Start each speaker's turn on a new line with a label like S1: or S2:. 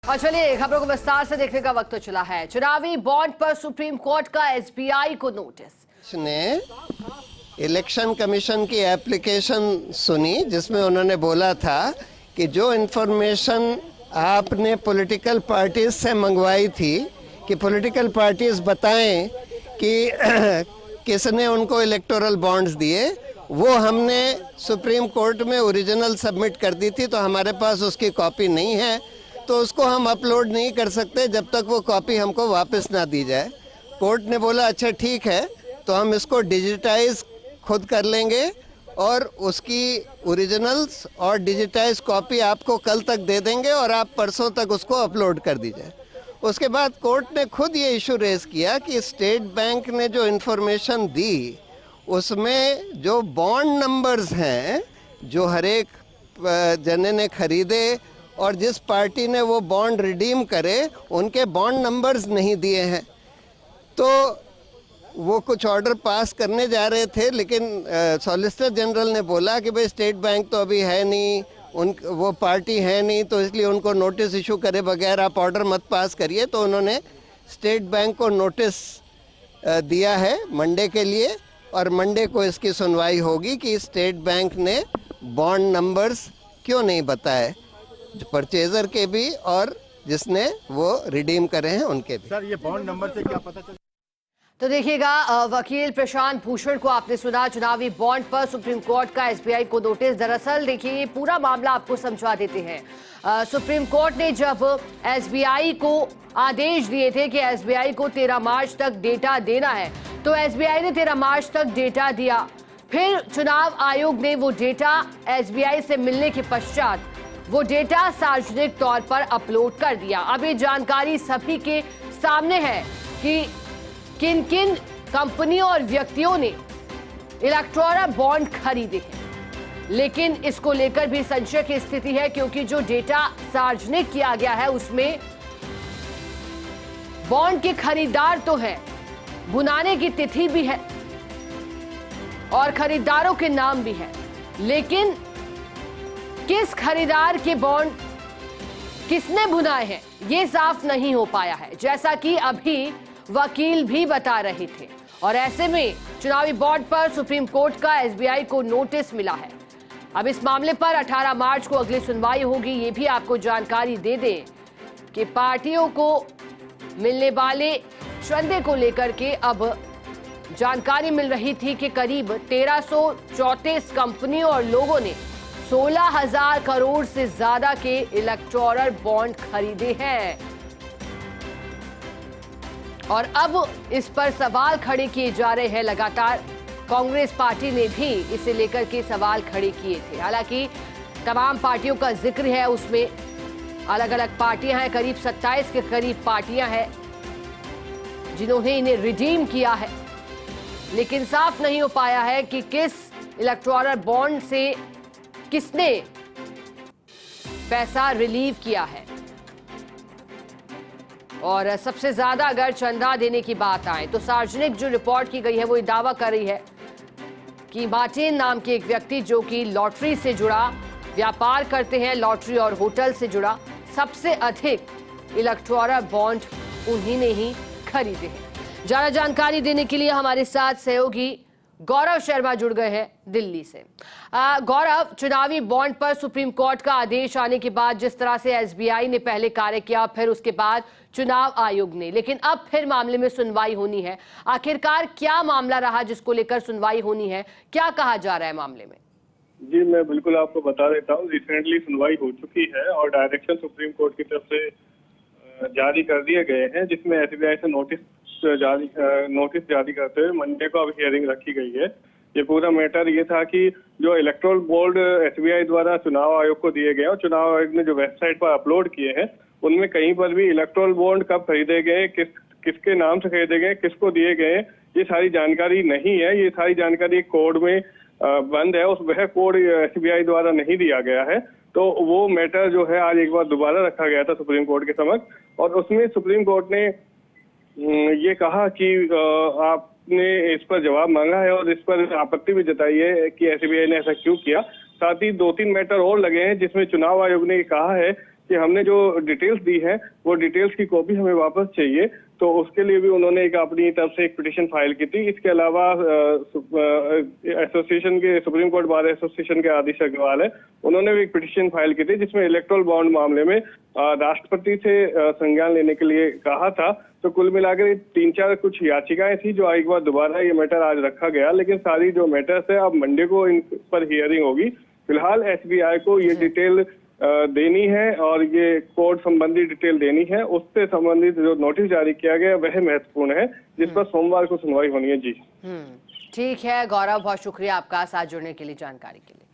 S1: और चलिए खबरों को विस्तार से देखने का वक्त तो चला है। चुनावी बॉन्ड पर सुप्रीम कोर्ट का एसबीआई को नोटिस।
S2: ने इलेक्शन कमीशन की एप्लीकेशन सुनी जिसमें उन्होंने बोला था कि जो इन्फॉर्मेशन आपने पॉलिटिकल पार्टीज से मंगवाई थी कि पॉलिटिकल पार्टीज बताएं कि किसने उनको इलेक्टोरल बॉन्ड्स दिए, वो हमने सुप्रीम कोर्ट में ओरिजिनल सबमिट कर दी थी, तो हमारे पास उसकी कॉपी नहीं है, तो उसको हम अपलोड नहीं कर सकते जब तक वो कॉपी हमको वापस ना दी जाए। कोर्ट ने बोला अच्छा ठीक है, तो हम इसको डिजिटाइज खुद कर लेंगे और उसकी ओरिजिनल्स और डिजिटाइज कॉपी आपको कल तक दे देंगे और आप परसों तक उसको अपलोड कर दीजिए। उसके बाद कोर्ट ने खुद ये इशू रेज किया कि स्टेट बैंक ने जो इन्फॉर्मेशन दी उसमें जो बॉन्ड नंबर्स हैं जो हर एक जने ने खरीदे और जिस पार्टी ने वो बॉन्ड रिडीम करे उनके बॉन्ड नंबर्स नहीं दिए हैं। तो वो कुछ ऑर्डर पास करने जा रहे थे, लेकिन सॉलिसिटर जनरल ने बोला कि भाई स्टेट बैंक तो अभी है नहीं, वो पार्टी है नहीं, तो इसलिए उनको नोटिस इशू करे बगैर आप ऑर्डर मत पास करिए। तो उन्होंने स्टेट बैंक को नोटिस दिया है मंडे के लिए, और मंडे को इसकी सुनवाई होगी कि स्टेट बैंक ने बॉन्ड नंबर्स क्यों नहीं बताए, परचेजर के भी और जिसने वो रिडीम करे हैं उनके भी।
S3: सर, ये बॉन्ड नंबर से क्या पता चला?
S1: तो देखिएगा, वकील प्रशांत भूषण को आपने सुना। चुनावी बॉन्ड पर सुप्रीम कोर्ट का एसबीआई को नोटिस। दरअसल देखिए पूरा मामला आपको समझा देते हैं। सुप्रीम कोर्ट ने जब एसबीआई को आदेश दिए थे कि एसबीआई को 13 मार्च तक डेटा देना है, तो एसबीआई ने 13 मार्च तक डेटा दिया। फिर चुनाव आयोग ने वो डेटा एसबीआई से मिलने के पश्चात वो डेटा सार्वजनिक तौर पर अपलोड कर दिया। अब ये जानकारी सभी के सामने है कि किन किन कंपनियों और व्यक्तियों ने इलेक्टोरल बॉन्ड खरीदे हैं। लेकिन इसको लेकर भी संशय की स्थिति है, क्योंकि जो डेटा सार्वजनिक किया गया है उसमें बॉन्ड के खरीदार तो है, बुनाने की तिथि भी है और खरीदारों के नाम भी है, लेकिन किस खरीदार के बॉन्ड किसने बुनाए हैं ये साफ नहीं हो पाया है, जैसा कि अभी वकील भी बता रहे थे। और ऐसे में चुनावी बॉन्ड पर सुप्रीम कोर्ट का एसबीआई को नोटिस मिला है। अब इस मामले पर 18 मार्च को अगली सुनवाई होगी। ये भी आपको जानकारी दे दें कि पार्टियों को मिलने वाले चंदे को लेकर के अब जानकारी मिल रही थी कि करीब 1334 कंपनियों और लोगों ने 16,000 करोड़ से ज्यादा के इलेक्टोरल बॉन्ड खरीदे हैं। और अब इस पर सवाल खड़े किए जा रहे हैं। लगातार कांग्रेस पार्टी ने भी इसे लेकर के सवाल खड़े किए थे। हालांकि तमाम पार्टियों का जिक्र है, उसमें अलग अलग पार्टियां हैं, करीब 27 के करीब पार्टियां हैं जिन्होंने इन्हें रिडीम किया है, लेकिन साफ नहीं हो पाया है कि किस इलेक्टोरल बॉन्ड से किसने पैसा रिलीव किया है। और सबसे ज्यादा अगर चंदा देने की बात आए तो सार्वजनिक जो रिपोर्ट की गई है वो ये दावा कर रही है कि मार्टिन नाम के एक व्यक्ति जो कि लॉटरी से जुड़ा व्यापार करते हैं, लॉटरी और होटल से जुड़ा, सबसे अधिक इलेक्टोरल बॉन्ड उन्हीं ने ही खरीदे हैं। ज्यादा जानकारी देने के लिए हमारे साथ सहयोगी गौरव शर्मा जुड़ गए हैं दिल्ली से। गौरव, चुनावी बॉन्ड पर सुप्रीम कोर्ट का आदेश आने के बाद जिस तरह से एसबीआई ने पहले कार्य किया, फिर उसके बाद चुनाव आयोग ने, लेकिन अब फिर मामले में सुनवाई होनी है। आखिरकार क्या मामला रहा जिसको लेकर सुनवाई होनी है, क्या कहा जा रहा है मामले में?
S4: जी, मैं बिल्कुल आपको बता देता हूँ। रिसेंटली सुनवाई हो चुकी है और डायरेक्शन सुप्रीम कोर्ट की तरफ से जारी कर दिए गए हैं, जिसमें एसबीआई से नोटिस जारी करते हुए मंडे को अब हियरिंग रखी गई है। ये पूरा मैटर ये था कि जो इलेक्टोरल बॉन्ड एसबीआई द्वारा चुनाव आयोग को दिए गए और चुनाव आयोग ने जो वेबसाइट पर अपलोड किए हैं, उनमें कहीं पर भी इलेक्टोरल बॉन्ड कब खरीदे गए, किसके नाम से खरीदे गए, किसको दिए गए, ये सारी जानकारी नहीं है। ये सारी जानकारी एक कोड में बंद है, उस वह कोड एसबीआई द्वारा नहीं दिया गया है। तो वो मैटर जो है आज एक बार दोबारा रखा गया था सुप्रीम कोर्ट के समक्ष, और उसमें सुप्रीम कोर्ट ने ये कहा कि आपने इस पर जवाब मांगा है और इस पर आपत्ति भी जताई है कि एसबीआई ने ऐसा क्यों किया। साथ ही 2-3 मैटर और लगे हैं जिसमें चुनाव आयोग ने कहा है कि हमने जो डिटेल्स दी है वो डिटेल्स की कॉपी हमें वापस चाहिए। तो उसके लिए भी उन्होंने एक अपनी तरफ से एक पिटीशन फाइल की थी। इसके अलावा एसोसिएशन के सुप्रीम कोर्ट बार एसोसिएशन के आदिश अग्रवाल है, उन्होंने भी एक पिटीशन फाइल की थी जिसमें इलेक्टोरल बॉन्ड मामले में राष्ट्रपति से संज्ञान लेने के लिए कहा था। तो कुल मिलाकर 3-4 कुछ याचिकाएं थी जो एक बार दोबारा ये मैटर आज रखा गया, लेकिन सारी जो मैटर्स है अब मंडे को इन पर हियरिंग होगी। फिलहाल एसबीआई को ये डिटेल देनी है और ये कोर्ट संबंधी डिटेल देनी है, उससे संबंधित जो नोटिस जारी किया गया वह महत्वपूर्ण है, जिस पर सोमवार को सुनवाई होनी है। जी
S1: ठीक है गौरव, बहुत शुक्रिया आपका साथ जुड़ने के लिए, जानकारी के लिए।